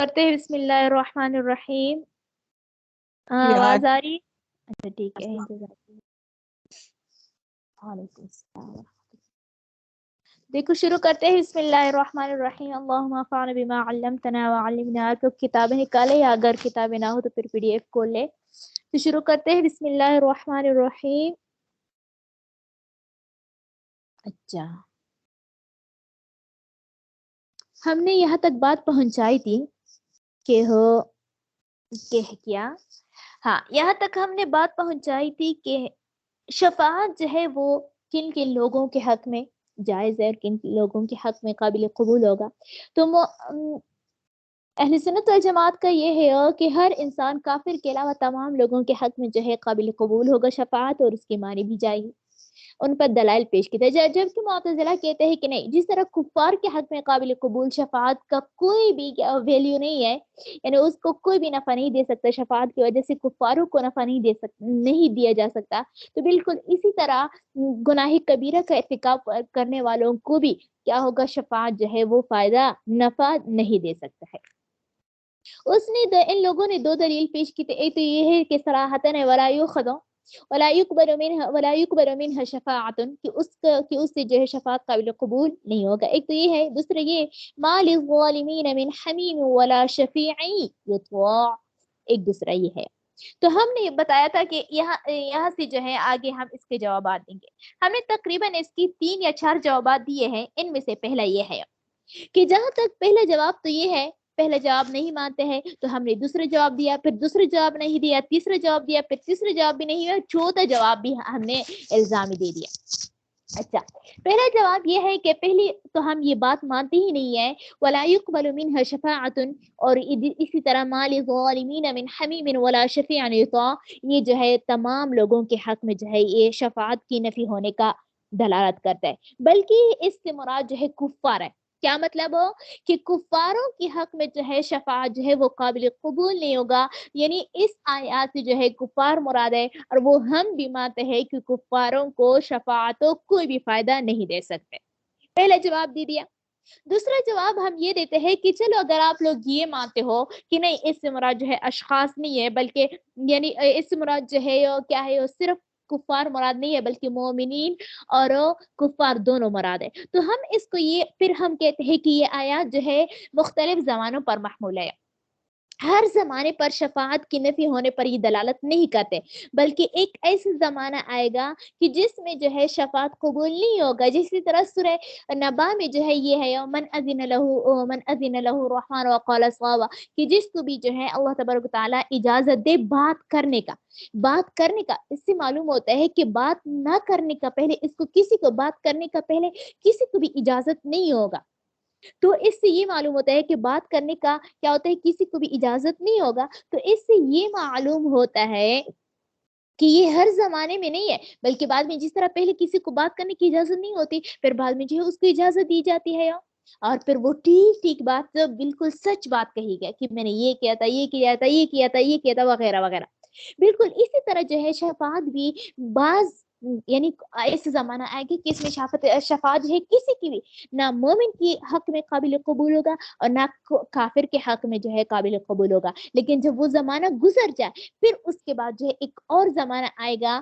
کرتے ہیں بسم اللہ الرحمن الرحیم. آواز آ رہی؟ اچھا ٹھیک ہے. وعلیکم السلام. دیکھو شروع کرتے ہیں بسم اللہ الرحمن الرحیم. اللہم انفعنا بما علمتنا وعلمنا. تو کتابیں نکالے یا اگر کتابیں نہ ہو تو پھر PDF کھول لے. تو شروع کرتے ہیں بسم اللہ الرحمن الرحیم. اچھا ہم نے یہاں تک بات پہنچائی تھی کہ کیا ہاں یہاں تک ہم نے بات پہنچائی تھی کہ شفاعت جو ہے وہ کن کن لوگوں کے حق میں جائز ہے اور کن لوگوں کے حق میں قابل قبول ہوگا. تو اہل سنت والجماعت کا یہ ہے کہ ہر انسان کافر کے علاوہ تمام لوگوں کے حق میں جو ہے قابل قبول ہوگا شفاعت، اور اس کی معنی بھی جائے گی. ان پر دلائل پیش کی جائے، جبکہ معتزلہ کہتے ہیں کہ نہیں، جس طرح کفار کے حق میں قابل قبول شفاعت کا کوئی بھی ویلیو نہیں ہے، یعنی اس کو کوئی بھی نفع نہیں دے سکتا، شفاعت کی وجہ سے کفاروں کو نفع نہیں دیا جا سکتا، تو بالکل اسی طرح گناہ کبیرہ کا ارتکاب کرنے والوں کو بھی کیا ہوگا، شفاعت جو ہے وہ فائدہ نفع نہیں دے سکتا ہے. ان لوگوں نے دو دلیل پیش کی تھی. ایک تو یہ ہے کہ صراحتاً ولا یؤخذ ولا يقبل منها شفاعت، کہ اس سے جو ہے شفاعت قابل قبول نہیں ہوگا. ایک تو یہ ہے. دوسرا یہ ما للظالمین من حمیم ولا شفیع یطاع. ایک دوسرا یہ ہے. تو ہم نے بتایا تھا کہ یہاں سے جو ہے آگے ہم اس کے جوابات دیں گے. ہم نے تقریباً اس کی 3 یا 4 جوابات دیے ہیں. ان میں سے پہلا یہ ہے کہ جہاں تک پہلا جواب تو یہ ہے، پہلا جواب نہیں مانتے ہیں تو ہم نے دوسرا جواب دیا، پھر دوسرا جواب نہیں دیا، تیسرا جواب دیا، پھر تیسرا جواب بھی نہیں ہوا، چوتھا جواب بھی ہم نے الزامی دے دیا. اچھا پہلا جواب یہ ہے کہ پہلی تو ہم یہ بات مانتے ہی نہیں ہے ولا يقبل منها شفاعت، اور اسی طرح ما للظالمین من حمیم ولا شفیع یطاع، یہ جو ہے تمام لوگوں کے حق میں جو ہے یہ شفاعت کی نفی ہونے کا دلالت کرتا ہے، بلکہ اس سے مراد جو ہے کفار ہے. کیا مطلب ہو کہ کفاروں کے حق میں جو ہے شفاعت جو ہے وہ قابل قبول نہیں ہوگا، یعنی اس آیات سے جو ہے کفار مراد ہے، اور وہ ہم بھی مانتے ہیں کہ کفاروں کو شفاعتوں کوئی بھی فائدہ نہیں دے سکتے. پہلا جواب دے دیا. دوسرا جواب ہم یہ دیتے ہیں کہ چلو اگر آپ لوگ یہ مانتے ہو کہ نہیں، اس سے مراد جو ہے اشخاص نہیں ہے، بلکہ یعنی اس سے مراد جو ہے کیا ہے، صرف کفار مراد نہیں ہے بلکہ مومنین اور کفار دونوں مراد ہے، تو ہم اس کو یہ پھر ہم کہتے ہیں کہ یہ آیات جو ہے مختلف زمانوں پر محمول ہے. ہر زمانے پر شفاعت کی نفی ہونے پر یہ دلالت نہیں کرتے، بلکہ ایک ایسا زمانہ آئے گا کہ جس میں جو ہے شفاعت قبول نہیں ہوگا. جسی طرح سورہ نبا میں جو ہے یہ ہے من اذن له الرحمن وقال صوابا، کہ جس کو بھی جو ہے اللہ تبارک و تعالیٰ اجازت دے بات کرنے کا. اس سے معلوم ہوتا ہے کہ بات نہ کرنے کا پہلے، اس کو کسی کو بات کرنے کا پہلے کسی کو بھی اجازت نہیں ہوگا. تو اس سے یہ معلوم ہوتا ہے کہ بات کرنے کا کیا ہوتا ہے، کسی کو بھی اجازت نہیں ہوگا. تو اس سے یہ معلوم ہوتا ہے کہ یہ ہر زمانے میں نہیں ہے، بلکہ بعد میں جس طرح پہلے کسی کو بات کرنے کی اجازت نہیں ہوتی، پھر بعد میں جو ہے اس کو اجازت دی جاتی ہے، اور پھر وہ ٹھیک بات بالکل سچ بات کہی گیا کہ میں نے یہ کیا تھا، یہ کیا تھا، یہ کیا تھا، یہ کیا تھا، وغیرہ وغیرہ. بالکل اسی طرح جو ہے شفاعت بھی بعض یعنی ایسے زمانہ آئے گی کہ اس میں شفاعت جو ہے کسی کی بھی نہ مومن کی حق میں قابل قبول ہوگا اور نہ کافر کے حق میں جو ہے قابل قبول ہوگا. لیکن جب وہ زمانہ گزر جائے پھر اس کے بعد جو ہے ایک اور زمانہ آئے گا،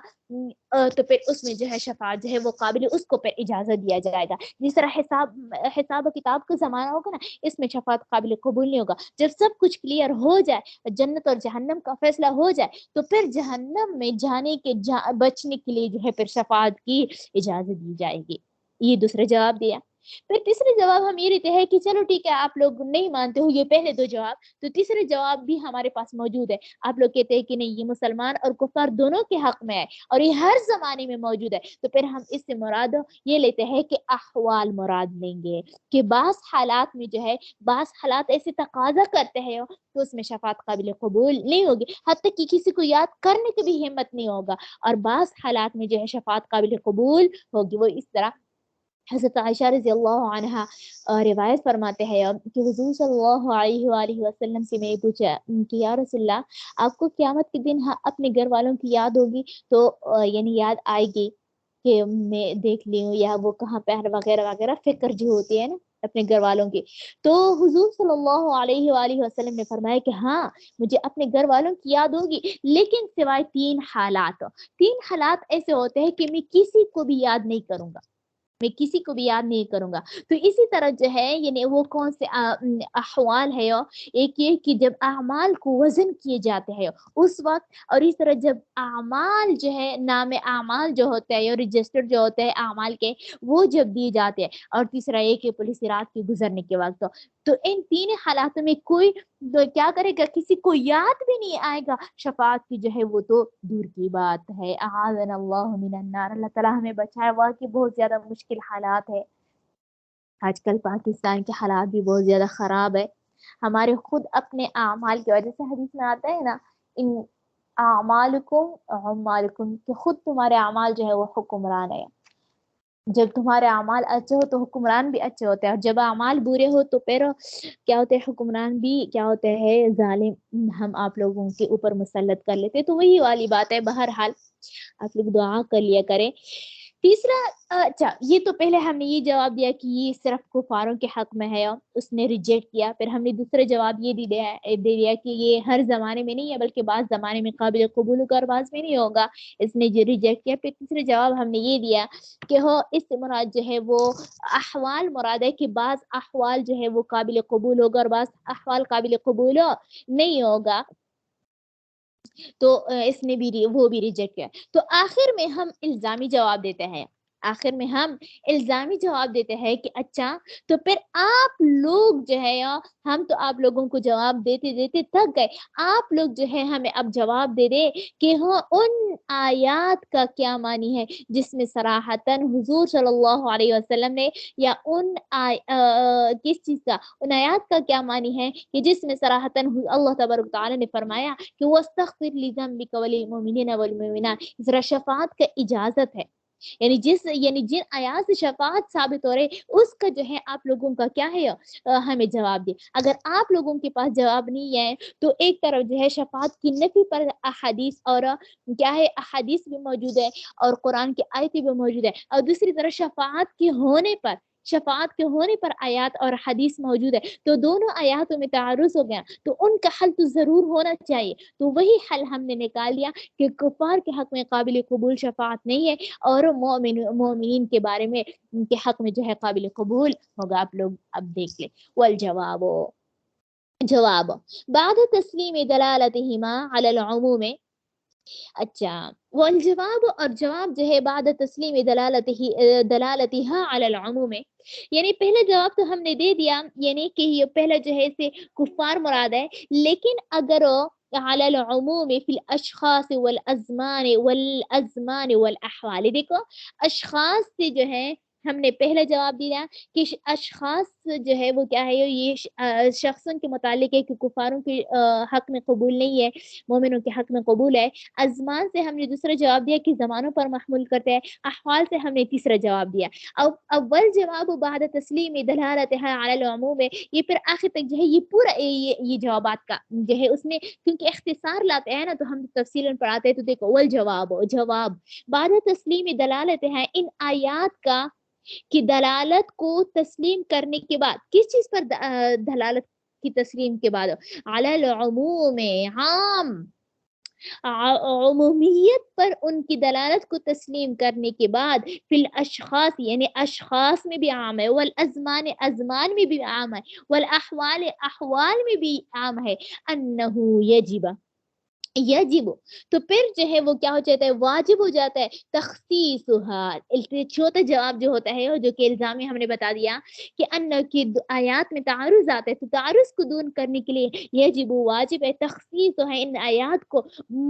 تو پھر اس میں جو ہے شفاعت جو ہے وہ قابل، اس کو پھر اجازت دیا جائے گا. جس طرح حساب و کتاب کا زمانہ ہوگا نا، اس میں شفاعت قابل قبول نہیں ہوگا. جب سب کچھ کلیئر ہو جائے، جنت اور جہنم کا فیصلہ ہو جائے، تو پھر جہنم میں جانے کے بچنے کے لیے جو ہے پھر شفاعت کی اجازت دی جائے گی. یہ دوسرا جواب دیا. پھر تیسرے جواب ہم یہ دیتے ہیں کہ چلو ٹھیک ہے، آپ لوگ نہیں مانتے ہو یہ پہلے دو جواب، تو تیسرے جواب بھی ہمارے پاس موجود ہے. آپ لوگ کہتے ہیں کہ نہیں، یہ مسلمان اور کفار دونوں کے حق میں ہے اور یہ ہر زمانے میں موجود ہے، تو پھر ہم اس سے مراد یہ لیتے ہیں کہ احوال مراد لیں گے، کہ بعض حالات میں جو ہے بعض حالات ایسے تقاضا کرتے ہیں تو اس میں شفاعت قابل قبول نہیں ہوگی، حتیٰ کہ کسی کو یاد کرنے کی بھی ہمت نہیں ہوگا، اور بعض حالات میں جو ہے شفاعت قابل قبول ہوگی. وہ اس طرح حضرت عائشہ رضی اللہ عنہا روایت فرماتے ہیں کہ حضور صلی اللہ علیہ وآلہ وسلم سے میں پوچھا کہ یا رسول اللہ، آپ کو قیامت کے دن اپنے گھر والوں کی یاد ہوگی تو یعنی یاد آئے گی کہ میں دیکھ لی ہوں یا وہ کہاں پہ وغیرہ وغیرہ، فکر جو ہوتی ہے نا، اپنے گھر والوں کی. تو حضور صلی اللہ علیہ وآلہ وسلم نے فرمایا کہ ہاں مجھے اپنے گھر والوں کی یاد ہوگی، لیکن سوائے 3 حالات. 3 حالات ایسے ہوتے ہیں کہ میں کسی کو بھی یاد نہیں کروں گا، میں کسی کو بھی یاد نہیں کروں گا. تو اسی طرح جو ہے یعنی وہ کون سے احوال ہے، ایک یہ کہ جب اعمال کو وزن کیے جاتے ہیں اس وقت، اور اس طرح جب اعمال جو ہے نام اعمال جو ہوتے ہیں اور رجسٹر جو ہوتے ہیں اعمال کے وہ جب دیے جاتے ہیں، اور تیسرا یہ کہ پولیس رات کے گزرنے کے وقت. تو ان 3 حالاتوں میں کوئی کیا کرے گا، کسی کو یاد بھی نہیں آئے گا، شفاعت کی جو ہے وہ تو دور کی بات ہے. اعاذنا اللہ من النار، اللہ تعالیٰ ہمیں بچائے. واقعی بہت زیادہ مشکل حالات ہے. آج کل پاکستان کے حالات بھی بہت زیادہ خراب ہے، ہمارے خود اپنے اعمال کی وجہ سے. حدیث میں آتا ہے نا، ان اعمالکم عمالکم، کہ خود تمہارے اعمال جو ہے وہ حکمران ہے. جب تمہارے اعمال اچھے ہو تو حکمران بھی اچھے ہوتے ہیں، اور جب اعمال برے ہو تو پھر کیا ہوتے ہیں، حکمران بھی کیا ہوتے ہیں، ظالم ہم آپ لوگوں کے اوپر مسلط کر لیتے. تو وہی والی بات ہے. بہرحال آپ لوگ دعا کر لیا کریں. تیسرا، اچھا یہ تو پہلے ہم نے یہ جواب دیا کہ یہ صرف کفاروں کے حق میں ہے، اس نے ریجیکٹ کیا. پھر ہم نے دوسرے جواب یہ دے دیا کہ یہ ہر زمانے میں نہیں ہے بلکہ بعض زمانے میں قابل قبول ہوگا اور بعض میں نہیں ہوگا، اس نے جو ریجیکٹ کیا. پھر تیسرے جواب ہم نے یہ دیا کہ ہو اس سے مراد جو ہے وہ احوال مراد ہے، کہ بعض احوال جو ہے وہ قابل قبول ہوگا اور بعض احوال قابل قبول نہیں ہوگا. تو اس نے بھی وہ بھی ریجیکٹ کیا. تو آخر میں ہم الزامی جواب دیتے ہیں، کہ اچھا تو پھر آپ لوگ جو ہے ہم تو آپ لوگوں کو جواب دیتے دیتے تھک گئے، آپ لوگ جو ہے ہمیں اب جواب دے دے کہ ہاں ان آیات کا کیا معنی ہے جس میں صراحتاً حضور صلی اللہ علیہ وسلم نے، یا کس چیز کا، ان آیات کا کیا معنی ہے کہ جس میں صراحتاً اللہ تبارک تعالی نے فرمایا کہ وَاسْتَغْفِرْ لِذَنبِكَ وَلِلْمُؤْمِنِينَ وَالْمُؤْمِنَاتِ، ذرا شفاعت کا اجازت ہے. یعنی جن آیات سے شفاعت ثابت ہو رہے اس کا جو ہے آپ لوگوں کا کیا ہے، ہمیں جواب دے. اگر آپ لوگوں کے پاس جواب نہیں ہے تو ایک طرف جو ہے شفاعت کی نفی پر احادیث اور کیا ہے، احادیث بھی موجود ہے اور قرآن کی آیتیں بھی موجود ہے، اور دوسری طرف شفاعت کے ہونے پر آیات اور حدیث موجود ہے. تو دونوں آیاتوں میں تعارض ہو گیا، تو ان کا حل تو ضرور ہونا چاہیے. تو وہی حل ہم نے نکال لیا کہ کفار کے حق میں قابل قبول شفاعت نہیں ہے، اور مومنین کے بارے میں ان کے حق میں جو ہے قابل قبول ہوگا. آپ لوگ اب دیکھ لیں. والجواب، جواب بعد تسلیم دلالتہما علی العموم. اچھا، والجواب، اور جواب جو ہے بعد تسلیم دلالتها علی العموم، یعنی پہلا جواب تو ہم نے دے دیا، یعنی کہ یہ پہلا جو ہے سے کفار مراد ہے، لیکن اگر علی العموم فی الاشخاص والازمان والاحوال، دیکھو اشخاص سے جو ہے ہم نے پہلا جواب دیا کہ اشخاص جو ہے وہ کیا ہے، یہ شخصوں کے متعلق ہے کہ کفاروں کے حق میں قبول نہیں ہے، مومنوں کے حق میں قبول ہے. ازمان سے ہم نے دوسرا جواب دیا کہ زمانوں پر محمول کرتے ہیں. احوال سے ہم نے تیسرا جواب دیا. اب اول جواب بعد تسلیم دلالتها علی العموم، یہ پھر آخر تک جو ہے یہ پورا یہ جوابات کا جو ہے اس میں کیونکہ اختصار لاتے ہیں نا تو ہم تفصیلاً پڑھاتے ہیں. تو دیکھو والجواب، جواب بعد تسلیم دلالتها، ان آیات کا کی دلالت کو تسلیم کرنے کے بعد، کس چیز پر دلالت کی تسلیم کے بعد، علی العموم، عام عمومیت پر ان کی دلالت کو تسلیم کرنے کے بعد، فی الاشخاص یعنی اشخاص میں بھی عام ہے، والازمان ازمان میں بھی عام ہے، والاحوال احوال میں بھی عام ہے، انہو یجب، تو پھر جو ہے وہ کیا ہو جاتا ہے، واجب ہو جاتا ہے تخصیصها. چھوٹا جواب جو ہوتا ہے جو کہ الزامی ہم نے بتا دیا کہ ان کی آیات میں تعارض آتا ہے، تو تعارض کو دور کرنے کے لیے یجب، واجب ہے، تخصیص ہے، ان آیات کو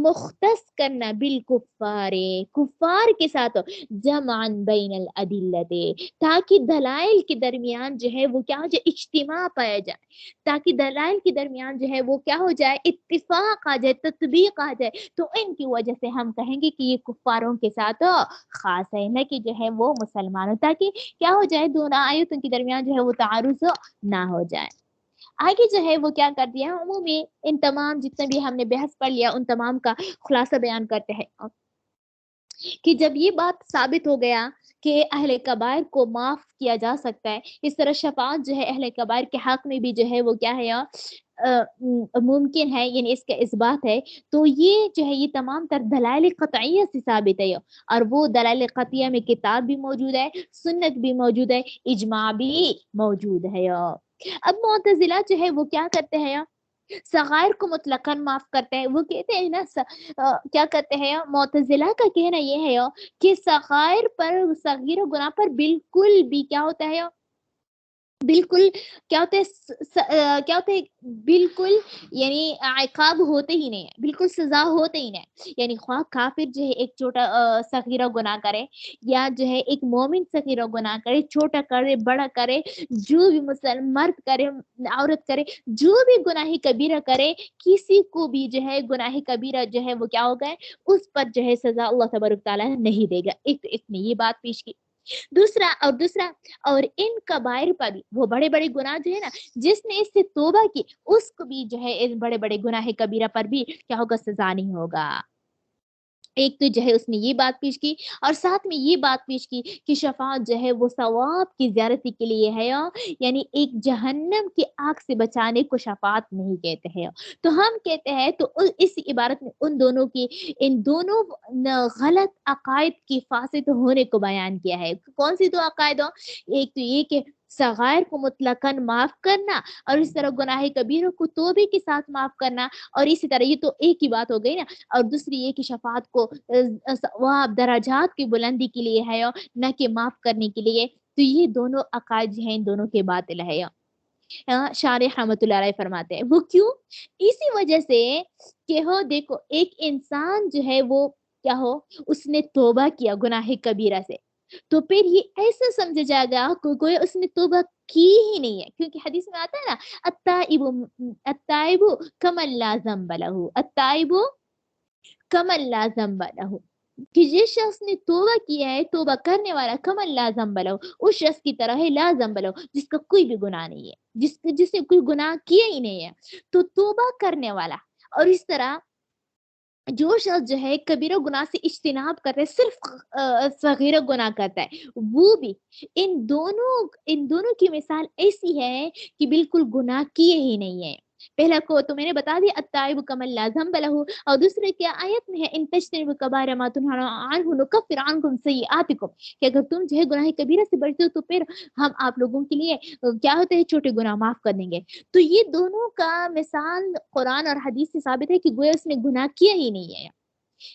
مختص کرنا بالکفار، کفار کے ساتھ، جمعا بین الادلۃ، تاکہ دلائل کے درمیان جو ہے وہ کیا ہو جائے، اجتماع پایا جائے، تاکہ دلائل کے درمیان جو ہے وہ کیا ہو جائے، اتفاق آ جائے، تطبیق آ جائے. تو ان کی وجہ سے ہم کہیں گے کہ یہ کفاروں کے ساتھ خاص ہے، نہ کہ جو ہے وہ مسلمانوں، تاکہ کیا ہو جائے، دونوں آیتوں کے درمیان جو ہے وہ تعارض نہ ہو جائے. آگے جو ہے وہ کیا کر دیا، عمومی ان تمام جتنے بھی ہم نے بحث پڑھ لیا ان تمام کا خلاصہ بیان کرتے ہیں کہ جب یہ بات ثابت ہو گیا کہ اہل کبائر کو معاف کیا جا سکتا ہے، اس طرح شفاعت جو ہے اہل کبائر کے حق میں بھی جو ہے وہ کیا ہے ممکن ہے، یعنی اس کا اثبات ہے۔ تو یہ جو ہے یہ تمام تر دلائل قطعیہ سے ثابت ہے، اور وہ دلائل قطعیہ میں کتاب بھی موجود ہے، سنت بھی موجود ہے، اجماع بھی موجود ہے۔ اب معتزلہ جو ہے وہ کیا کرتے ہیں، صغائر کو مطلقاً معاف کرتے ہیں۔ وہ کہتے ہیں نا کیا کہتے ہیں، معتزلہ کا کہنا یہ ہے کہ صغائر پر، صغیر گناہ پر بالکل بھی کیا ہوتا ہے، بالکل کیا ہوتا ہے کیا ہوتا ہے، بالکل یعنی عقاب ہوتے ہی نہیں ہے، بالکل سزا ہوتے ہی نہیں، یعنی خواہ کافر جو ہے ایک چھوٹا صغیرہ گناہ کرے، یا جو ہے ایک مومن صغیرہ گناہ کرے، چھوٹا کرے بڑا کرے، جو بھی مسلم مرد کرے عورت کرے، جو بھی گناہ کبیرہ کرے، کسی کو بھی جو ہے گناہ کبیرہ جو ہے وہ کیا ہوگا ہے، اس پر جو ہے سزا اللہ تبارک تعالیٰ نہیں دے گا۔ ایک نے یہ بات پیش کی۔ دوسرا اور ان کبائر پر بھی، وہ بڑے بڑے گناہ جو ہے نا، جس نے اس سے توبہ کی، اس کو بھی جو ہے ان بڑے بڑے گناہ کبیرہ پر بھی کیا ہوگا، سزا نہیں ہوگا۔ ایک تو جو ہے اس نے یہ بات پیش کی، اور ساتھ میں یہ بات پیش کی کہ شفاعت جو ہے وہ ثواب کی زیارتی کے لیے ہے، یعنی ایک جہنم کی آگ سے بچانے کو شفاعت نہیں کہتے ہیں۔ تو ہم کہتے ہیں، تو اس عبارت میں ان دونوں غلط عقائد کی فاسد ہونے کو بیان کیا ہے۔ کون سی دو عقائد ہو؟ ایک تو یہ کہ صغائر کو مطلقاً معاف کرنا، اور اس طرح گناہ کبیروں کو توبے کے ساتھ معاف کرنا، اور اسی طرح یہ تو ایک ہی بات ہو گئی نا۔ اور دوسری یہ کہ شفاعت کو ثواب درجات کی بلندی کے لیے ہے، نہ کہ معاف کرنے کے لیے۔ تو یہ دونوں عقائد ہیں، ان دونوں کے باطل ہے۔ شارح رحمۃ اللہ علیہ فرماتے ہیں، وہ کیوں؟ اسی وجہ سے کہ ہو دیکھو، ایک انسان جو ہے وہ کیا ہو، اس نے توبہ کیا گناہ کبیرہ سے، تو پھر یہ ایسا سمجھا جائے گا کہ کوئی اس نے توبہ کی ہی نہیں ہے، کیونکہ حدیث میں آتا ہے نا، التائب کمن لا ذنب لہ، التائب کمن لا ذنب لہ، کہ جس شخص نے توبہ کیا ہے، توبہ کرنے والا، کمن لا ذنب لہ، اس شخص کی طرح ہے، لا ذنب لہ، جس کا کوئی بھی گناہ نہیں ہے، جس نے کوئی گناہ کیا ہی نہیں ہے، تو توبہ کرنے والا، اور اس طرح جو شخص جو ہے کبیرہ گناہ سے اجتناب کرتا ہے، صرف صغیرہ گناہ کرتا ہے، وہ بھی ان دونوں کی مثال ایسی ہے کہ بالکل گناہ کیے ہی نہیں ہے۔ پہلا کو تو میں نے بتا دیا، التائب کمن لا ذنب لہ، اور دوسرے کیا آیت میں ہے، ان تجتنبوا کبائر ما تنہون عنہ نکفر عنکم سیئاتکم، کہ اگر تم جو ہے گناہ کبیرہ سے بچتے ہو تو پھر ہم آپ لوگوں کے لیے کیا ہوتے ہیں، چھوٹے گناہ معاف کر دیں گے۔ تو یہ دونوں کا مثال قرآن اور حدیث سے ثابت ہے کہ گویا اس نے گناہ کیا ہی نہیں ہے۔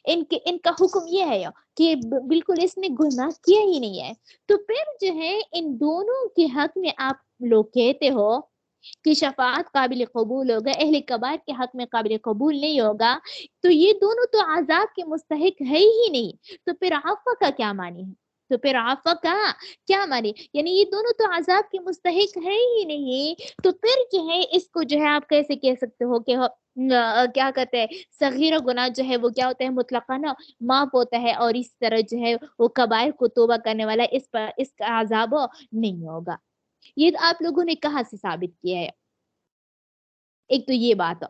ان کا حکم یہ ہے کہ بالکل اس نے گناہ کیا ہی نہیں ہے۔ تو پھر جو ہے ان دونوں کے حق میں آپ لوگ کہتے ہو کہ شفاعت قابل قبول ہوگا، اہل کبائر کے حق میں قابل قبول نہیں ہوگا، تو یہ دونوں تو عذاب کے مستحق ہے ہی نہیں، تو پھر عفو کا کیا معنی ہے؟ تو پھر عفو کا کیا معنی؟ یعنی یہ دونوں تو عذاب کے مستحق ہے ہی نہیں، تو پھر جو ہے اس کو جو ہے آپ کیسے کہہ سکتے ہو کہ کیا کہتے ہیں، صغیرہ گناہ جو ہے وہ کیا ہوتا ہے، مطلقاً معاف ہوتا ہے، اور اس طرح جو ہے وہ کبائر کو توبہ کرنے والا اس کا عذاب نہیں ہوگا۔ یہ آپ لوگوں نے کہاں سے ثابت کیا ہے؟ ایک تو یہ بات،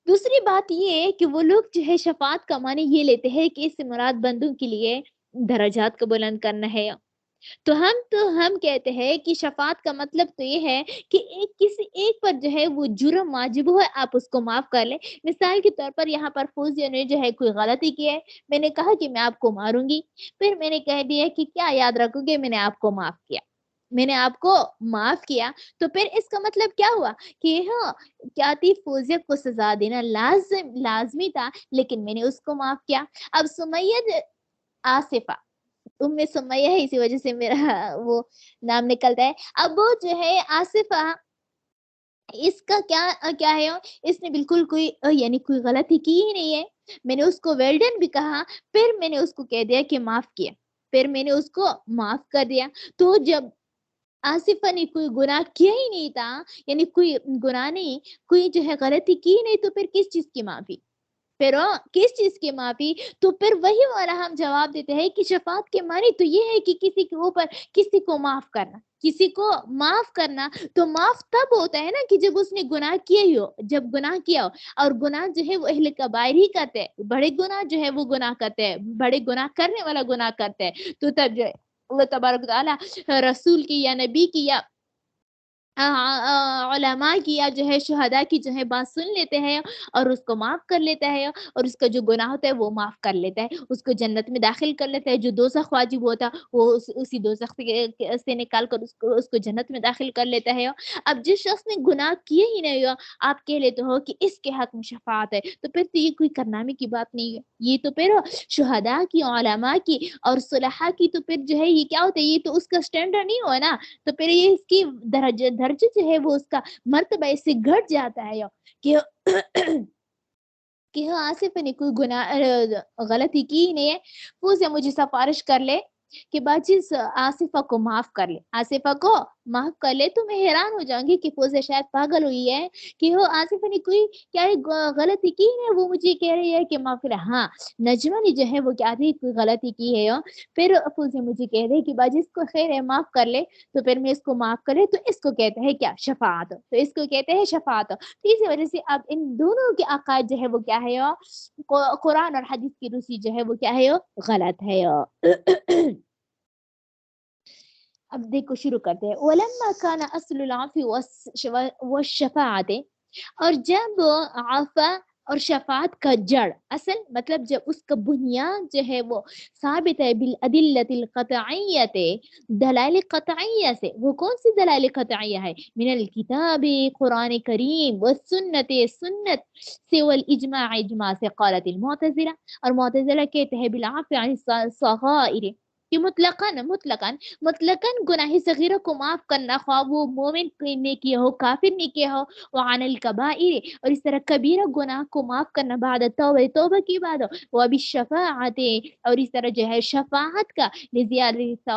دوسری بات یہ ہے کہ وہ لوگ جو ہے شفاعت کا معنی یہ لیتے ہیں کہ اس سے مراد بندوں کے لیے درجات کو بلند کرنا ہے۔ تو ہم کہتے ہیں کہ شفاعت کا مطلب تو یہ ہے کہ کسی ایک پر جو ہے وہ جرم واجب ہو، آپ اس کو معاف کر لیں۔ مثال کے طور پر یہاں پر فوزیوں نے جو ہے کوئی غلطی کی ہے، میں نے کہا کہ میں آپ کو ماروں گی، پھر میں نے کہہ دیا کہ کیا یاد رکھو گے، میں نے آپ کو معاف کیا، میں نے آپ کو معاف کیا، تو پھر اس کا مطلب کیا ہوا کہ ہاں کیا تھی، فوزیہ کو سزا دینا لازمی تھا، لیکن میں نے اس کو معاف کیا۔ اب سمیہ آصفہ، سمیہ ہے اسی وجہ سے میرا وہ نام نکلتا ہے، اب وہ جو ہے آصفہ، اس کا کیا ہے، اس نے بالکل کوئی یعنی کوئی غلطی کی ہی نہیں ہے، میں نے اس کو ویل ڈن بھی کہا، پھر میں نے اس کو کہہ دیا کہ معاف کیا، پھر میں نے اس کو معاف کر دیا۔ تو جب آصفہ نے کوئی گناہ کیا ہی نہیں تھا، یعنی کوئی گناہ نہیں، کوئی جو ہے غلطی کی ہی نہیں، تو پھر کس چیز کی معافی؟ پھر کس چیز کی معافی؟ تو پھر وہی والا ہم جواب دیتے ہیں کہ شفاعت کے معنی تو یہ ہے کہ کسی کے اوپر کسی کو معاف کرنا، کسی کو معاف کرنا. تو معاف تب ہوتا ہے نا کہ جب اس نے گناہ کیا ہی ہو، جب گناہ کیا ہو. اور گناہ جو ہے وہ اہل کبائر ہی کرتے ہیں، بڑے گناہ جو ہے وہ گناہ کرتے ہیں، بڑے گناہ کرنے والا گناہ کرتے ہیں. تو تب جو ہے اللہ تبارک تعالیٰ رسول کی یا نبی کی یا علماء کی یا جو ہے شہداء کی جو ہے بات سن لیتے ہیں اور اس کو معاف کر لیتا ہے، اور اس کا جو گناہ ہوتا ہے وہ معاف کر لیتا ہے، اس کو جنت میں داخل کر لیتا ہے. جو دوزخ واجب ہوتا وہ اسی دوزخ سے نکال کر اس کو جنت میں داخل کر لیتا ہے. اب جس شخص نے گناہ کیے ہی نہیں ہو، آپ کہہ لیتے ہو کہ اس کے حق میں شفاعت ہے، تو پھر تو یہ کوئی کرنامے کی بات نہیں ہے. یہ تو پھر شہداء کی، علماء کی اور صلحاء کی تو پھر جو ہے یہ کیا ہوتا ہے، یہ تو اس کا سٹینڈرڈ نہیں ہوا نا. تو پھر یہ اس کی درجہ جو ہے وہ اس کا مرتبہ اس سے گھٹ جاتا ہے کہ کہ آصف نے کوئی گناہ غلطی کی ہی نہیں ہے، وہ سے مجھے سفارش کر لے کہ باجی آصفہ کو معاف کر لے، آصفہ کو معاف کر لے. تو میں حیران ہو جاؤں گی کہ فوزیہ شاید پاگل ہوئی ہے کہ وہ آصفہ نے کوئی کیا غلطی کی ہے، وہ مجھے کہہ رہی ہے کہ معاف کرے. ہاں نجمہ نے جو ہے وہ کیا تھی کوئی غلطی کی ہے، پھر فوزیہ مجھے کہہ رہی کہ باجی اس کو خیر ہے معاف کر لے. تو پھر میں اس کو معاف کرے تو اس کو کہتے ہیں کیا؟ شفاعت. تو اس کو کہتے ہیں شفاعت. اسی وجہ سے اب ان دونوں کے عقائد جو ہے وہ کیا ہے، قرآن اور حدیث کی روسی جو ہے وہ کیا ہے، غلط ہے. اب دیکھو شروع کرتے ہیں. ولما كان اصل العفو والشفاعت، اور جب عفا اور شفاعت کا جڑ، اصل مطلب جب اس کا بنیاد جو ہے وہ ثابت ہے بالادلۃ القطعیۃ، دلائل قطعیہ سے. وہ کون سی دلائل قطعیہ ہے؟ من الکتاب قرآن کریم والسنت، سنت سے، والاجماع، اجماع سے. قالت المعتزلہ، اور معتزلہ کہتے ہیں بالعفو عن الصغائر، کہ مطلقاً گناہ صغیرہ کو معاف کرنا، خواہ وہ مومن نے کیا ہو کافر نے کیا ہو. وعن الکبائر، اور اس طرح کبیرہ گناہ کو معاف کرنا بعد توبہ کی بعد. وبالشفاعت، اور اس طرح جو ہے شفاعت کا لزیادت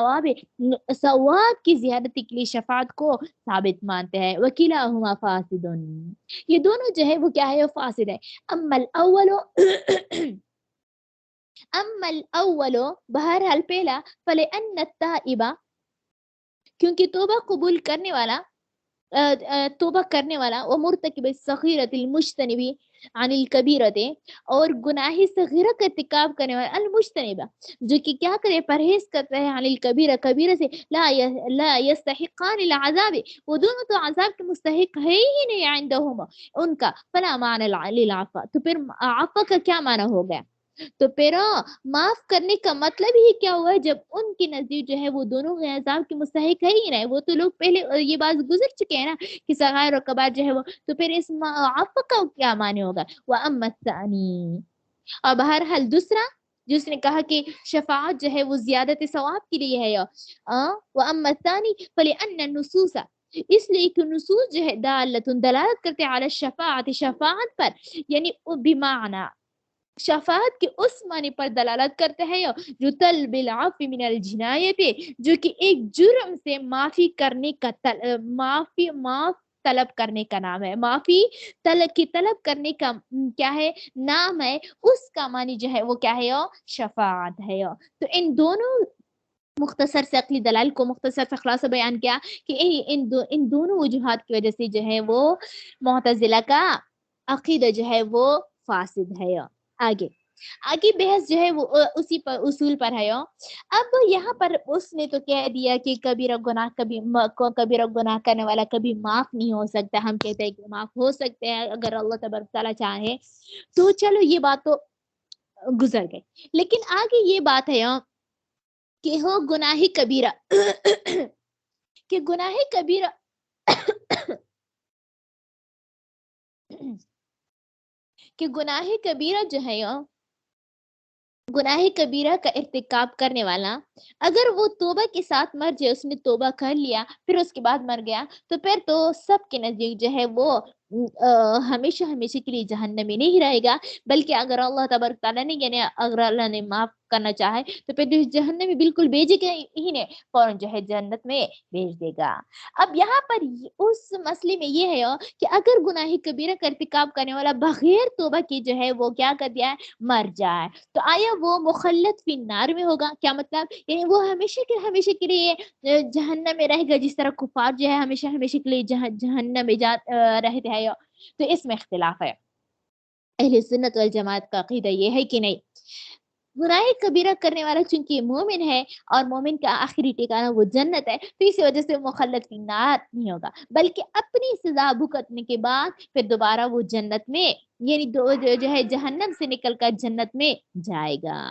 ثواب کی زیادتی کے لیے شفاعت کو ثابت مانتے ہیں. وکلاہما فاسد، یہ دونوں جو ہے وہ کیا ہے، فاسد ہے. اما الاول بہرحال پہلا، فلان التائب، کیونکہ توبہ قبول کرنے والا، توبہ کرنے والا، ومرتکب الصغیرۃ المجتنب عن الکبیرۃ، اور گناہ صغیرہ کا ارتکاب کرنے والا، المجتنبہ جو کہ کیا کرے، پرہیز کرتا ہے، عن الکبیرہ کبیرہ سے. لا یستحقان العذاب، وہ دونوں تو عذاب کے مستحق ہے ہی نہیں عندہم ان کا. فلا معنی للعفو، تو پھر عفو کا کیا معنی ہو گیا؟ تو پھر معاف کرنے کا مطلب ہی کیا ہوا ہے؟ جب ان کی نزدیک جو ہے وہ دونوں عذاب کے مستحق ہے ہی نہیں. وہ تو لوگ پہلے یہ بات گزر چکے ہیں نا کہ صغائر اور کبائر جو ہے وہ، تو پھر اس عفو کا کیا معنی ہوگا؟ واما الثانی، اور بہرحال دوسرا جس نے کہا کہ شفاعت جو ہے وہ زیادت ثواب کے لیے ہے، واما الثانی فلان النصوص، اس لیے کہ نصوص جو ہے دلالت کرتے علی الشفاعت، شفاعت پر، یعنی بمعنی شفاعت کے اس معنی پر دلالت کرتا ہے جو طلب العفو من الجنایت، جو کہ ایک جرم سے معافی کرنے کا معاف طلب کرنے کا نام ہے. معافی طلب کرنے کا کیا ہے، نام ہے. اس کا معنی جو ہے وہ کیا ہے، شفاعت ہے. تو ان دونوں مختصر سے عقلی دلائل کو مختصر سے خلاصہ بیان کیا کہ ان دونوں وجوہات کی وجہ سے جو ہے وہ معتزلہ کا عقیدہ جو ہے وہ فاسد ہے. آگے بحث جو ہے وہ اسی پر اصول پر ہے. اب یہاں پر اس نے تو کہہ دیا کہ کبیرہ گناہ کرنے والا کبھی معاف نہیں ہو سکتا. ہم کہتے ہیں کہ معاف ہو سکتے ہیں اگر اللہ تبارک تعالیٰ چاہے تو. چلو یہ بات تو گزر گئی، لیکن آگے یہ بات ہے کہ ہو گناہ کبیرہ کہ گناہ کبیرہ کہ گناہ کبیرہ جو ہے، گناہ کبیرہ کا ارتکاب کرنے والا اگر وہ توبہ کے ساتھ مر جائے، اس نے توبہ کر لیا پھر اس کے بعد مر گیا، تو پھر تو سب کے نزدیک جو ہے وہ ہمیشہ ہمیشہ کے لیے جہنم میں نہیں رہے گا، بلکہ اگر اللہ تبارک تعالیٰ نے یعنی اگر اللہ نے معاف کرنا چاہے تو پھر تو جہنم میں بالکل بھیجے گا ہی نہیں، فوراً جو ہے جنت میں بھیج دے گا۔ اب یہاں پر اس مسئلے میں یہ ہے کہ اگر گناہ کبیرہ کا ارتکاب کرنے والا بغیر توبہ کی جو ہے وہ کیا کر دیا ہے، مر جائے، تو آیا وہ مخلد فی النار میں ہوگا؟ کیا مطلب؟ یعنی وہ ہمیشہ کے لیے جہنم میں رہے گا، جس طرح کفار جو ہے ہمیشہ ہمیشہ کے لیے جہنم میں رہتے ہیں؟ تو اس میں اختلاف ہے۔ اہل سنت والجماعت کا عقیدہ یہ ہے کہ نہیں، گناہ کبیرہ کرنے والا چونکہ مومن ہے اور مومن کا آخری ٹھکانہ وہ جنت ہے، تو اسی وجہ سے مخلد فی النار نہیں ہوگا، بلکہ اپنی سزا بھگتنے کے بعد پھر دوبارہ وہ جنت میں یعنی جو ہے جہنم سے نکل کر جنت میں جائے گا۔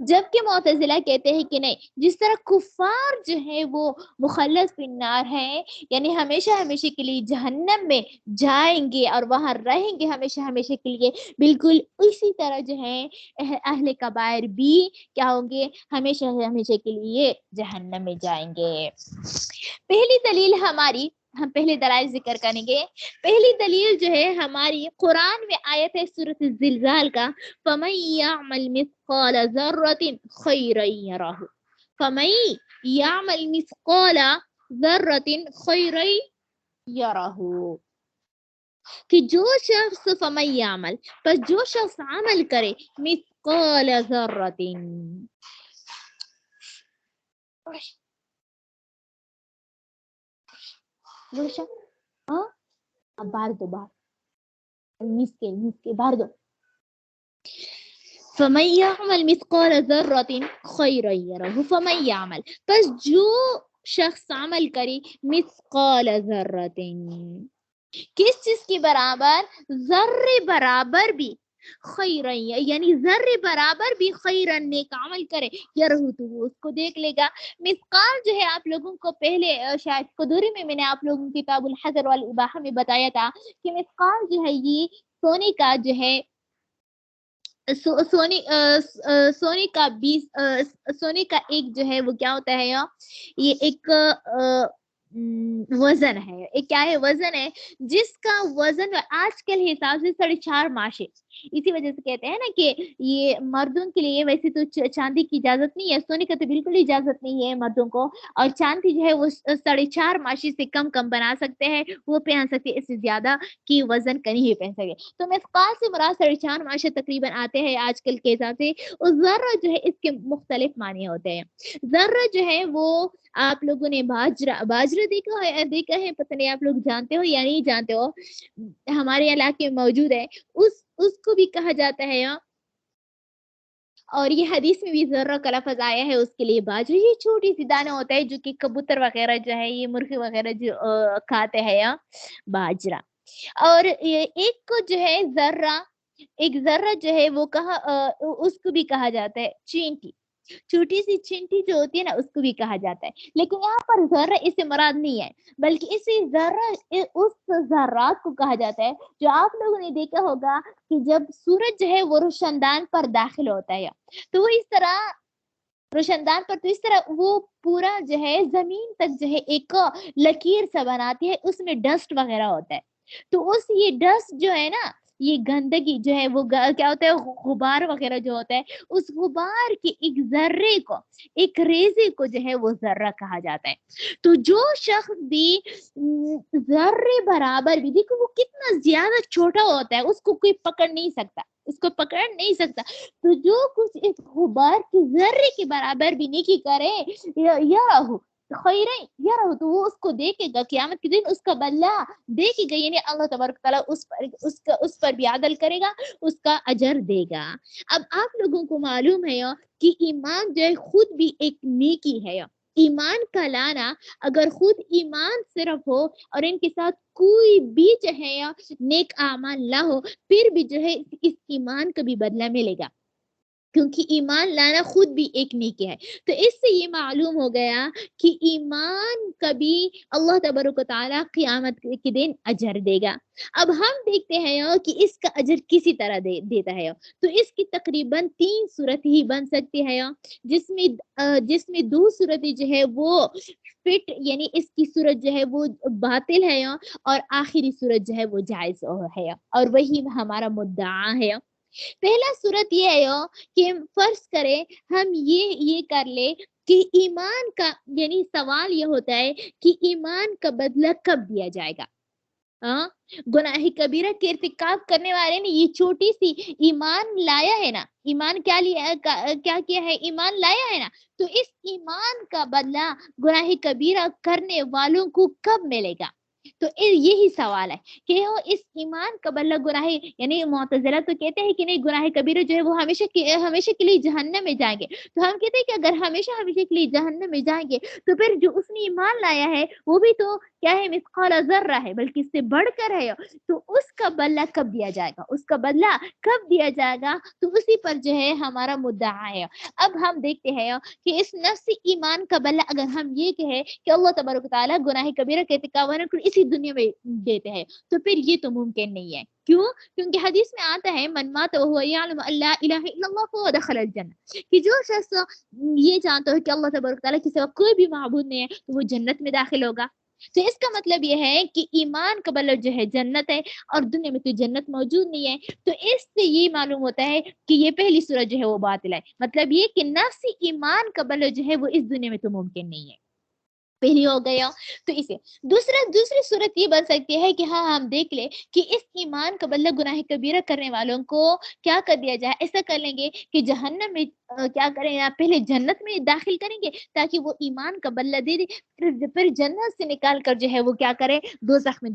جبکہ معتزلہ کہتے ہیں کہ نہیں، جس طرح کفار جو ہے وہ مخلد فی النار ہے، یعنی ہمیشہ ہمیشہ کے لیے جہنم میں جائیں گے اور وہاں رہیں گے ہمیشہ ہمیشہ کے لیے، بالکل اسی طرح جو ہے اہل کبائر بھی کیا ہوں گے، ہمیشہ ہمیشہ کے لیے جہنم میں جائیں گے۔ پہلی دلیل ہماری، ہم پہلے دلائل ذکر کریں گے۔ پہلی دلیل جو ہے ہماری قرآن میں آیت ہے سورۃ الزلزال کا، فَمَن يَعْمَلْ مِثْقَالَ ذَرَّةٍ خَيْرًا يَرَهُ، فَمَن يَعْمَلْ مِثْقَالَ ذَرَّةٍ خَيْرًا يَرَهُ، کہ جو شخص فَمَن يَعْمَلْ، پس جو شخص عمل کرے، مثقال ذرۃ، ہاں اب باہر دو، باہر میس کے باہر دو۔ فَمَن يَعْمَلْ مِثْقَالَ ذَرَّةٍ خَيْرًا يَرَهُ، فَمَن يَعْمَلْ، پس جو شخص عمل کرے، مثقال ذرۃ، کس چیز کے برابر؟ ذرے برابر بھی، خیرن یعنی ذرے برابر بھی خیرن نیک عمل کرے، یرہو تو وہ اس کو دیکھ لے گا۔ مثقال جو ہے آپ لوگوں کو پہلے شاید قدوری میں نے آپ لوگوں کی کتاب الحذر والاباحہ میں بتایا تھا کہ مثقال جو ہے یہ سونے کا جو ہے سونے کا 20 سونے کا ایک جو ہے وہ کیا ہوتا ہے، یہ ایک وزن ہے، ایک کیا ہے، وزن ہے، جس کا وزن آج کل حساب سے 4.5 ماشے، اسی وجہ سے کہتے ہیں نا کہ یہ مردوں کے لیے ویسے تو چاندی کی اجازت نہیں ہے، سونے کا تو بالکل اجازت نہیں ہے مردوں کو، اور چاندی جو ہے وہ 4.5 ماشے سے کم بنا سکتے ہیں، وہ پہن سکتے ہیں، اس سے زیادہ کی وزن کا نہیں پہن سکتے۔ تو مثقال سے مراد 4.5 ماشے تقریباً آتے ہیں آج کل کے حساب سے، اور ذرہ جو ہے اس کے مختلف معنی ہوتے ہیں۔ ذرہ جو ہے وہ آپ لوگوں نے باجرہ دیکھا ہے، پتہ نہیں آپ لوگ جانتے ہو یا نہیں جانتے ہو، ہمارے علاقے میں موجود ہے، اس کو بھی کہا جاتا ہے، اور یہ حدیث میں بھی ذرہ کا لفظ آیا ہے اس کے لیے باجرہ، یہ چھوٹی سی دانا ہوتا ہے جو کہ کبوتر وغیرہ جو ہے، یہ مرغی وغیرہ جو کھاتے ہیں، یا باجرہ۔ اور ایک کو جو ہے ذرہ، ایک ذرہ جو ہے وہ اس کو بھی کہا جاتا ہے چینٹی، چھوٹی سی چینٹی جو ہوتی ہے نا، اس کو بھی کہا جاتا ہے، لیکن یہاں پر ذرہ اس سے مراد نہیں ہے، بلکہ اسی ذرہ اس ذرات کو کہا جاتا ہے جو آپ لوگوں نے دیکھا ہوگا کہ جب سورج جو ہے وہ روشن دان پر داخل ہوتا ہے، تو وہ اس طرح روشن دان پر، تو اس طرح وہ پورا جو ہے زمین تک جو ہے ایک لکیر سا بناتی ہے، اس میں ڈسٹ وغیرہ ہوتا ہے، تو یہ ڈسٹ جو ہے نا، یہ گندگی جو ہے وہ کیا ہوتا ہے، غبار وغیرہ جو ہوتا ہے، اس غبار کے ایک ذرے کو، ایک ریزے کو جو ہے وہ ذرہ کہا جاتا ہے۔ تو جو شخص بھی ذرے برابر بھی، دیکھو وہ کتنا زیادہ چھوٹا ہوتا ہے، اس کو کوئی پکڑ نہیں سکتا، تو جو کچھ اس غبار کے ذرے کے برابر بھی نیکی کرے، یرہو خیرن یرہو، تو وہ اس کو دیکھے گا، قیامت کے دن اس کا بدلہ دیکھے گا، یعنی اللہ تبارک تعالیٰ اس پر بھی عدل کرے گا، اس کا اجر دے گا۔ اب آپ لوگوں کو معلوم ہے کہ ایمان جو ہے خود بھی ایک نیکی ہے، ایمان کا لانا، اگر خود ایمان صرف ہو اور ان کے ساتھ کوئی بھی جو ہے نیک اعمال نہ ہو، پھر بھی جو ہے اس ایمان کا بھی بدلہ ملے گا۔ کیونکہ ایمان لانا خود بھی ایک نیکی ہے. تو اس سے یہ معلوم ہو گیا کہ ایمان کبھی اللہ تبارک و تعالیٰ قیامت کے دن اجر دے گا. اب ہم دیکھتے ہیں کہ اس کا اجر کسی طرح دیتا ہے. تو اس کی تقریباً 3 صورت ہی بن سکتی ہے، جس میں 2 صورتیں جو ہے وہ فٹ، یعنی اس کی صورت جو ہے وہ باطل ہے، اور آخری صورت جو ہے وہ جائز ہے، اور وہی ہمارا مدعا ہے. پہلا صورت یہ ہے کہ فرض کرے ہم یہ کر لے کہ ایمان کا، یعنی سوال یہ ہوتا ہے کہ ایمان کا بدلہ کب دیا جائے گا. گناہ کبیرہ کے ارتکاب کرنے والے نے یہ چھوٹی سی ایمان لایا ہے نا، ایمان کیا کیا ہے، ایمان لایا ہے نا، تو اس ایمان کا بدلہ گناہ کبیرہ کرنے والوں کو کب ملے گا. تو یہی سوال ہے کہ اس ایمان کا بدلہ گناہ، یعنی معتزلہ تو کہتے ہیں کہ نہیں، گناہ کبیرہ جو ہے وہ ہمیشہ کے لیے جہنم میں جائیں گے. تو ہم کہتے ہیں کہ اگر ہمیشہ کے لیے جہنم میں جائیں گے تو پھر جو اس نے ایمان لایا ہے وہ بھی تو کیا ہے، مثقال ذرہ ہے، بلکہ اس سے بڑھ کر ہے. تو اس کا بدلہ کب دیا جائے گا، اس کا بدلہ کب دیا جائے گا، تو اسی پر جو ہے ہمارا مدعا ہے. اب ہم دیکھتے ہیں کہ اس نفسی ایمان کا بدلہ اگر ہم یہ کہیں کہ اللہ تبارک و تعالیٰ گناہ کبیرہ کے ارتکاب والوں کو اسی دنیا میں دیتے ہیں، تو پھر یہ تو ممکن نہیں ہے. کیوں؟ کیونکہ حدیث میں آتا ہے من مات وهو يعلم ان لا اله الا الله فهو دخل الجنہ، کہ جو شخص یہ جانتا ہے کہ اللہ تبارک و تعالیٰ کے سوا کوئی بھی معبود نہیں ہے تو وہ جنت میں داخل ہوگا. تو اس کا مطلب یہ ہے کہ ایمان کا بدلہ جو ہے جنت ہے، اور دنیا میں تو جنت موجود نہیں ہے. تو اس سے یہ معلوم ہوتا ہے کہ یہ پہلی صورت جو ہے وہ باطل ہے. مطلب یہ کہ نفسی ایمان کا بدلہ جو ہے وہ اس دنیا میں تو ممکن نہیں ہے. پہلی ہو گیا. تو اسے دوسری صورت یہ بن سکتی ہے کہ ہاں ہم دیکھ لیں کہ اس ایمان کا بدلہ گناہ کبیرہ کرنے والوں کو کیا کر دیا جائے. ایسا کر لیں گے کہ جہنم میں کیا کریں، پہلے جنت میں داخل کریں گے تاکہ وہ ایمان کا بدلہ دے دے، پھر جنت سے نکال کر جو ہے وہ کیا کرے، دوزخ میں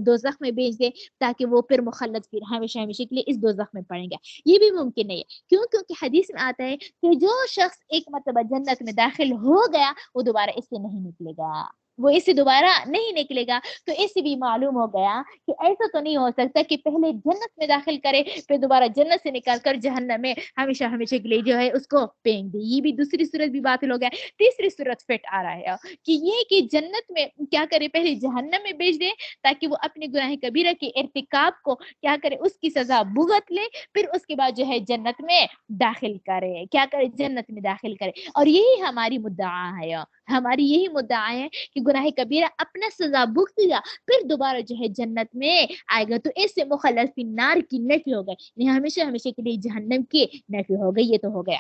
دوزخ میں بھیج دے تاکہ وہ پھر مخلد پھر ہمیشہ کے لیے اس دوزخ میں پڑیں گے. یہ بھی ممکن نہیں ہے. کیوں؟ کیونکہ حدیث میں آتا ہے کہ جو شخص ایک مرتبہ جنت میں داخل ہو گیا وہ دوبارہ اس سے نہیں نکلے گا، وہ اس سے دوبارہ نہیں نکلے گا. تو اس سے بھی معلوم ہو گیا کہ ایسا تو نہیں ہو سکتا کہ پہلے جنت میں داخل کرے پھر دوبارہ جنت سے نکال کر جہنم میں ہمیشہ کے لیے جو ہے اس کو پھینک دے. یہ بھی دوسری صورت بھی باطل ہو گیا. تیسری صورت فٹ آ رہا ہے کہ یہ کہ جنت میں کیا کرے، پہلے جہنم میں بھیج دے تاکہ وہ اپنے گناہ کبیرہ کے ارتکاب کو کیا کرے، اس کی سزا بھگت لے، پھر اس کے بعد جو ہے جنت میں داخل کرے، کیا کرے، جنت میں داخل کرے. اور یہی ہماری مدعا ہے، ہماری یہی مدعا ہے کہ گناہ کبیرہ اپنا سزا بھگت لیا پھر دوبارہ جو ہے جنت میں آئے گا. تو اس سے مخلد فی النار کی نفی ہو گئی، یعنی ہمیشہ کے لیے جہنم کی نفی ہو گئی. یہ تو ہو گیا.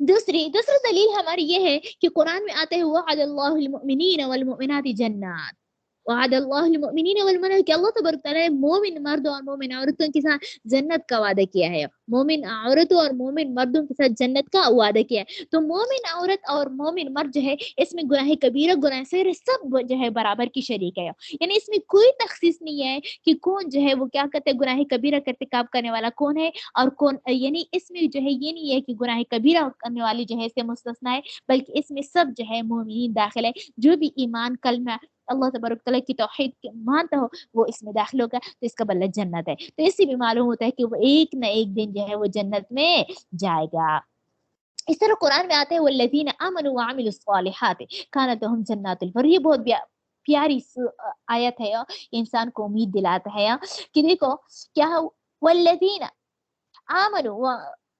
دوسری دلیل ہماری یہ ہے کہ قرآن میں آتے ہوئے وعد اللہ المؤمنین والمؤمنات جنات، وعد اللہ المؤمنین والمؤمنات، کہ اللہ تبارک تعالیٰ نے مومن مردوں اور مومن عورتوں کے ساتھ جنت کا وعدہ کیا ہے، مومن عورتوں اور مومن مردوں کے ساتھ جنت کا وعدہ کیا ہے. تو مومن عورت اور مومن مرد جو ہے اس میں گناہ کبیرہ گناہ صغیر سب جو ہے برابر کی شریک ہے، یعنی اس میں کوئی تخصیص نہیں ہے کہ کون جو ہے وہ کیا کہتے ہیں گناہ کبیرہ کا ارتکاب کرنے والا کون ہے اور کون، یعنی اس میں جو ہے یہ نہیں ہے کہ گناہ کبیرہ کرنے والے جو ہے اس سے مستثنا ہے، بلکہ اس میں سب جو ہے مومنین داخل ہے. جو بھی ایمان کلمہ اللہ تبارک تعالیٰ کی توحید مانتا ہو وہ اس میں داخل ہوگا، تو اس کا بدلہ جنت ہے. تو اس سے بھی معلوم ہوتا ہے کہ وہ ایک نہ ایک دن جو ہے وہ جنت میں جائے گا. اس طرح قرآن میں آتے ہیں والذین آمنوا وعملوا الصالحات کانت لهم جنات البر. یہ بہت پیاری آیت ہے، انسان کو امید دلاتا ہے کہ دیکھو کیا والذین آمنوا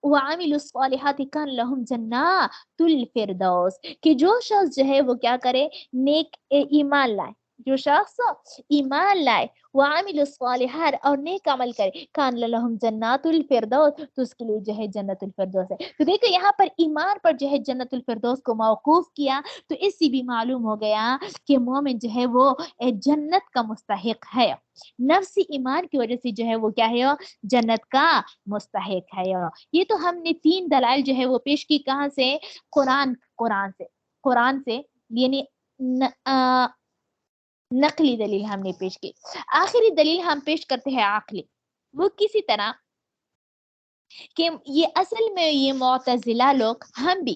وعملوا الصالحات کان لهم جنات الفردوس، کہ جو شخص جو ہے وہ کیا کرے، نیک ایمان لائے، جو شخص ایمان لائے وعمل الصالحات اور نیک عمل کرے کان لهم جنات الفردوس، تو اس کے لیے جو ہے جنت الفردوس ہے. تو دیکھو یہاں پر ایمان پر جو ہے جنت الفردوس کو موقوف کیا، تو اس سے بھی معلوم ہو گیا کہ مومن جو ہے وہ جنت کا مستحق ہے، نفسی ایمان کی وجہ سے جو ہے وہ کیا ہے، جنت کا مستحق ہے. یہ تو ہم نے 3 دلائل جو ہے وہ پیش کی، کہاں سے، قرآن سے یعنی نقلی دلیل ہم نے پیش کی. آخری دلیل ہم پیش کرتے ہیں عقلی، وہ کسی طرح کہ یہ اصل میں یہ معتزلہ لوگ ہم بھی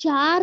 4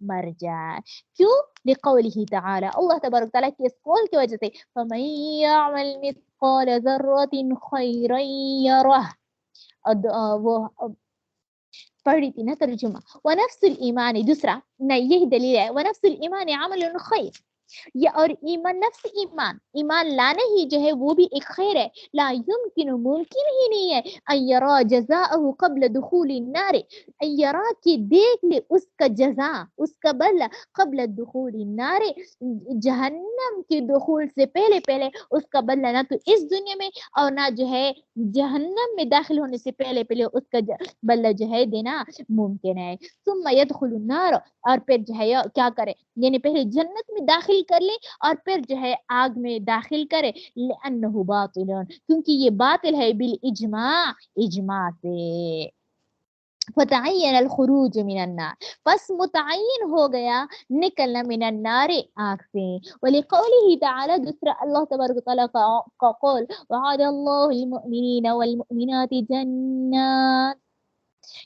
مر جائے. کیوں؟ لقوله تعالی، اللہ تبارک تعالیٰ کے اس قول کی وجہ سے فَمَن يَعْمَلْ مِثْقَالَ ذَرَّةٍ خَيْرًا يَرَهُ، وہ پڑھ رہی تھی نا ترجمہ. ونفس الایمان، دوسرا نہیں یہی دلیل ہے، ونفس الایمان عمل خیر، یہ اور ایمان، نفس ایمان، ایمان لانا ہی جو ہے وہ بھی ایک خیر ہے. لا یمکن، ممکن ہی نہیں ہے ان یرا جزاءہ قبل دخول النار، ان یرا کی دیکھ لے اس کا جزا، اس کا بدلہ، قبل دخول النار، جہنم کے دخول سے پہلے پہلے اس کا بدلہ نہ تو اس دنیا میں اور نہ جو ہے جہنم میں داخل ہونے سے پہلے پہلے اس کا بدلہ جو ہے دینا ممکن ہے. ثم يدخل النار، اور پھر جو ہے کیا کرے، یعنی پہلے جنت میں داخل کر لے اور پھر جو ہے آگ میں داخل کرے. لأنه باطل، کیونکہ یہ باطل ہے، بالاجماع، اجماع سے. فتعین الخروج من النار، پس متعین ہو گیا نکلنا من النار، آگ سے. ولقوله تعالی، دوسرا اللہ تبارک تعالیٰ کا قول وعد اللہ المؤمنین والمؤمنات جنات،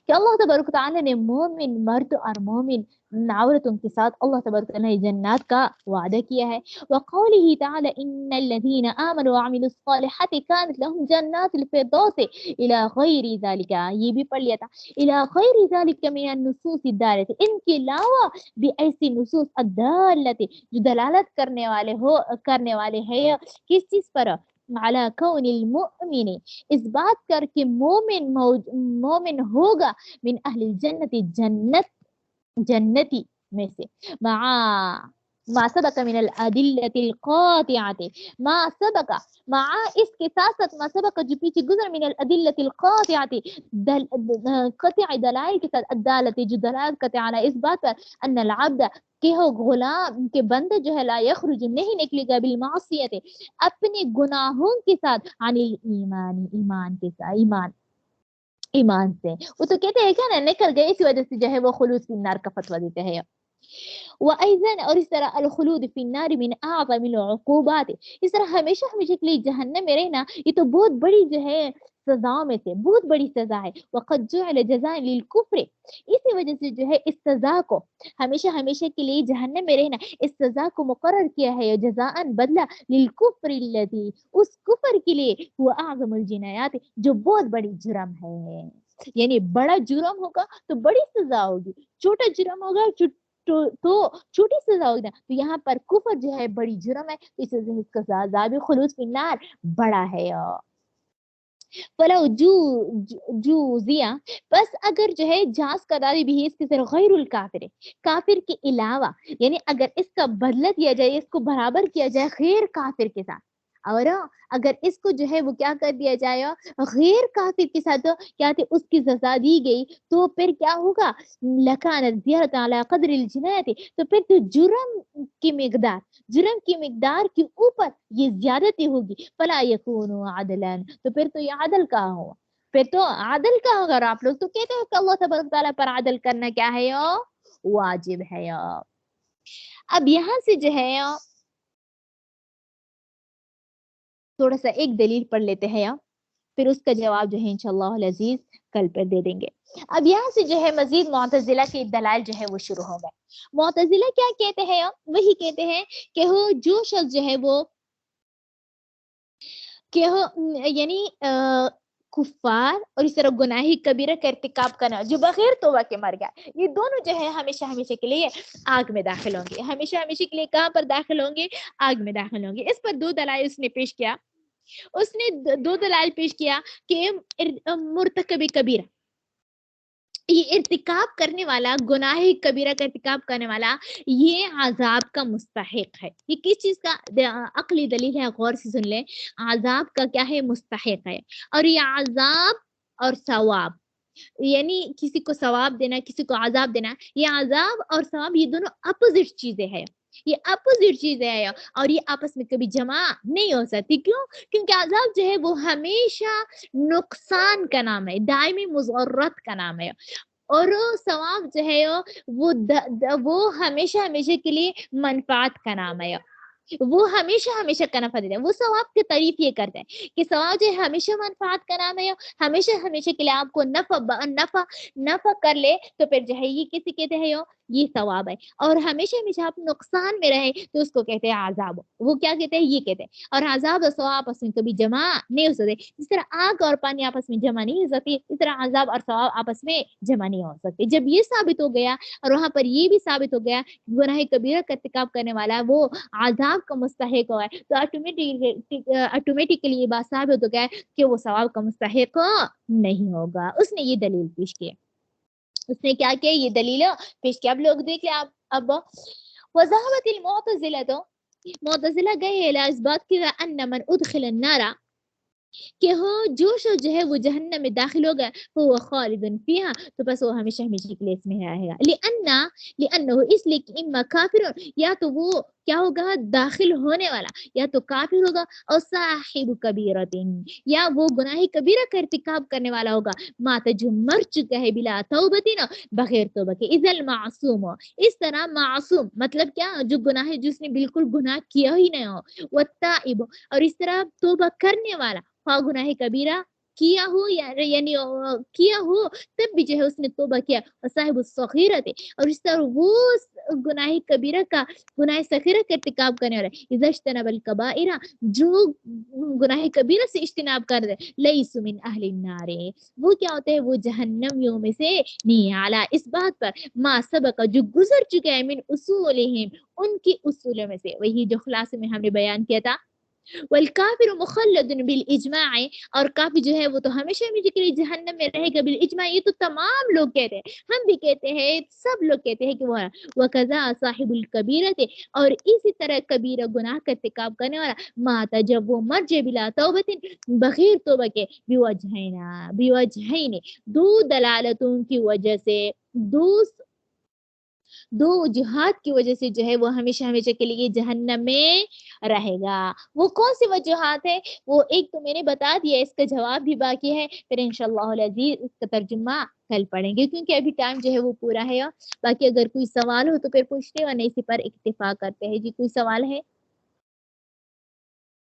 کہ اللہ تبارک تعالیٰ نے مومن مرد اور مومن عورتوں کے ساتھ اللہ تبارک تعالیٰ نے جنات کا وعدہ کیا ہے. وقوله تعالی ان الذين آمنوا وعملوا الصالحات كانت لهم جنات الفردوس الى غیر ذلك، یہ بھی پڑھ لیا تھا، الى غیر ذلك من النصوص الدالة، ان کے علاوہ بھی ایسی نصوص الدالة جو دلالت کرنے والے ہیں کس چیز پر، على كون المؤمن، اس بات کر کے مومن ہوگا، من اہل الجنت، جنتی میں سے، ما سبق من الادلة القاطعة، ما سبق، مع اس کے ساتھ ساتھ ما سبق جو پیچھے گزر، من الادلة القاطعة، قطع دلائل کے ساتھ، الدالة جو دلائل قطع علی اس بات پر، ان العبد کہ ہو غلام کے بندہ جو ہے لا یخرج نہیں نکلے گا بالمعصیت اپنے گناہوں کے ساتھ، عن الایمان ایمان کے ساتھ، ایمان سے. وہ تو کہتے ہیں کیا نا نکل گئے، اسی وجہ سے جو ہے وہ خلود فی النار کا فتویٰ دیتے ہیں. وَأَيْضًا، اور اس طرح الخلود فی النار من اعظم العقوبات، اس طرح ہمیشہ ہمیشہ کے لیے جہنم میں رہنا یہ تو بہت بڑی جو ہے سزاؤں میں سے بہت بڑی سزا ہے. وقد جعل جزاء للکفر، اسی وجہ سے جو ہے اس سزا کو ہمیشہ ہمیشہ کے لیے جہنم میں رہنا، اس سزا کو مقرر کیا ہے جزاء بدلہ، للکفر الذی، اس کفر کے لیے، وہ اعظم الجنایات جو بہت بڑی جرم ہے. یعنی بڑا جرم ہوگا تو بڑی سزا ہوگی، چھوٹا جرم ہوگا تو چھوٹی سزا ہوگی. تو یہاں پر کفر جو ہے بڑی جرم ہے، اس وجہ سے اس کا عذاب خلود فی النار بڑا ہے. فلو جوزیا، بس اگر جو ہے جانچ کراری بھی ہے اس کے ذریعے غیر الکافر، کافر کے علاوہ، یعنی اگر اس کا بدلہ دیا جائے، اس کو برابر کیا جائے غیر کافر کے ساتھ، اور اگر اس کو جو ہے وہ کیا کر دیا جائے غیر کافر کے ساتھ کیا تھے اس کی سزا دی گئی، تو پھر کیا ہوگا، لکانت زیادت علی قدر الجنایت، تو پھر تو جرم کی مقدار کے اوپر یہ زیادتی ہوگی. فلا یکون عدلا، تو پھر تو یہ عدل کا ہو، پھر تو عدل کا ہوگا. اور آپ لوگ تو کہتے ہیں کہ اللہ تبارک تعالیٰ پر عدل کرنا کیا ہے واجب ہے. اب یہاں سے جو ہے تھوڑا سا ایک دلیل پڑھ لیتے ہیں، پھر اس کا جواب جو ہے انشاءاللہ العزیز کل پر دے دیں گے. اب یہاں سے جو ہے مزید معتزلہ کے دلائل جو ہے وہ شروع ہو گئے. معتزلہ کیا کہتے ہیں، وہی کہتے ہیں کہ وہ جو شخص جو ہے وہ کہ یعنی کفار اور اس طرح گناہی کبیرہ کا ارتکاب کرنا جو بغیر توبہ کے مر گیا، یہ دونوں جو ہے ہمیشہ ہمیشہ کے لیے آگ میں داخل ہوں گے. ہمیشہ ہمیشہ کے لیے کہاں پر داخل ہوں گے، آگ میں داخل ہوں گے. اس پر دو دلائل اس نے پیش کیا، اس نے دو دلائل پیش کیا کہ مرتکب کبیرہ، یہ ارتکاب کرنے والا، گناہ کبیرہ کا ارتکاب کرنے والا یہ عذاب کا مستحق ہے. یہ کس چیز کا عقلی دلیل ہے، غور سے سن لیں. عذاب کا کیا ہے، مستحق ہے. اور یہ عذاب اور ثواب، یعنی کسی کو ثواب دینا، کسی کو عذاب دینا، یہ عذاب اور ثواب یہ دونوں اپوزٹ چیزیں ہیں، یہ اپوزٹ چیزیں ہیں اور یہ آپس میں کبھی جمع نہیں ہو سکتی. کیوں؟ کیونکہ عذاب جو ہے وہ ہمیشہ نقصان کا نام ہے، دائمی مضرت کا نام ہے، اور ثواب جو ہے وہ ہمیشہ ہمیشہ کے لیے منفعت کا نام ہے، وہ ہمیشہ ہمیشہ کا نفع دیتا ہے. وہ ثواب کی تعریف یہ کرتا ہے کہ ثواب جو ہے ہمیشہ منفعت کا نام ہے، ہمیشہ ہمیشہ کے لیے آپ کو نفع کر لے، تو پھر جو ہے یہ کسی کہتے ہیں یہ ثواب ہے، اور ہمیشہ ہمیشہ آپ نقصان میں رہے تو اس کو کہتے ہیں عذاب. وہ کیا کہتے ہیں؟ یہ کہتے ہیں. اور عذاب اور ثواب آپس میں کبھی جمع نہیں ہو سکتے. جس طرح آگ اور پانی آپس میں جمع نہیں ہو سکتی، اس طرح عذاب اور ثواب آپس میں جمع نہیں ہو سکتے. جب یہ ثابت ہو گیا اور وہاں پر یہ بھی ثابت ہو گیا گناہ کبیرہ کا ارتکاب کرنے والا ہے وہ عذاب کا مستحق ہوا ہے، تو آٹومیٹکلی یہ بات ثابت ہو گیا ہے کہ وہ ثواب کا مستحق نہیں ہوگا. اس نے یہ دلیل پیش کی. اس نے کیا کیا؟ یہ دلیل پیش کیا. اب لوگ دیکھ لیں. اب وذهبت معتزلہ گئے الى اس بات کی ان من ادخل النار کہ ہو جو ہے وہ جہنم میں داخل ہو گیا وہ خالد فیہا تو بس وہ ہمیشہ ہمیشہ کے لیے اس میں رہے گا. لأنہ اس لیے کہ اما کافر، یا تو وہ کیا ہوگا؟ داخل ہونے والا، یا تو کافر ہوگا، اور صاحب کبیرۃ، یا وہ گناہ کبیرہ کا ارتکاب کرنے والا ہوگا، مات جو مر چکا ہے بلا توبۃ، بغیر توبہ کے. اذا المعصوم، اس طرح معصوم مطلب کیا؟ جو گناہ جس نے بالکل گناہ کیا ہی نہیں ہو، والتائب، اور اس طرح توبہ کرنے والا، خواہ گناہ کبیرہ کیا ہو یعنی کیا ہو تب بھی جو ہے اس نے توبہ کیا، اور صاحب الصغیرۃ، اور اس طرح وہ گناہ کبیرہ کا، گناہ صغیرہ کا ارتکاب کرنے والا، اذا اجتنب الکبائر، جو گناہ کبیرہ سے اجتناب کر دے، لیس من اہل النار، وہ کیا ہوتے ہیں؟ وہ جہنمیوں میں سے نہیں. اعلیٰ اس بات پر ما سبق، جو گزر چکے ہیں، من اصولہم، ان کی اصولوں میں سے، وہی جو خلاصے میں ہم نے بیان کیا تھا. والکافر مخلد بالاجماع، اور کافر جو ہے وہ تو ہمیشہ ہمیشہ کے لیے جہنم میں رہے گا بالاجماع. یہ تو تمام لوگ کہتے ہیں، ہم بھی کہتے ہیں، سب لوگ کہتے ہیں کہ وہ ہے. وکذا صاحب الکبیرۃ، اور اسی طرح کبیرہ گناہ کا ارتکاب کرنے والا، ماتا جب وہ مر جائے بلا توبۃ، بغیر توبہ کے، بوجہین، دو دلالتوں کی وجہ سے، دو وجوہات کی وجہ سے جو ہے وہ ہمیشہ ہمیشہ کے لیے جہنم میں رہے گا. وہ کون سی وجوہات ہے؟ وہ ایک تو میں نے بتا دیا، اس کا جواب بھی باقی ہے، پھر انشاءاللہ العزیز اس کا ترجمہ کل پڑھیں گے کیونکہ ابھی ٹائم جو ہے وہ پورا ہے. باقی اگر کوئی سوال ہو تو پھر پوچھتے اور نہیں اسی پر اکتفا کرتے ہیں. جی کوئی سوال ہے؟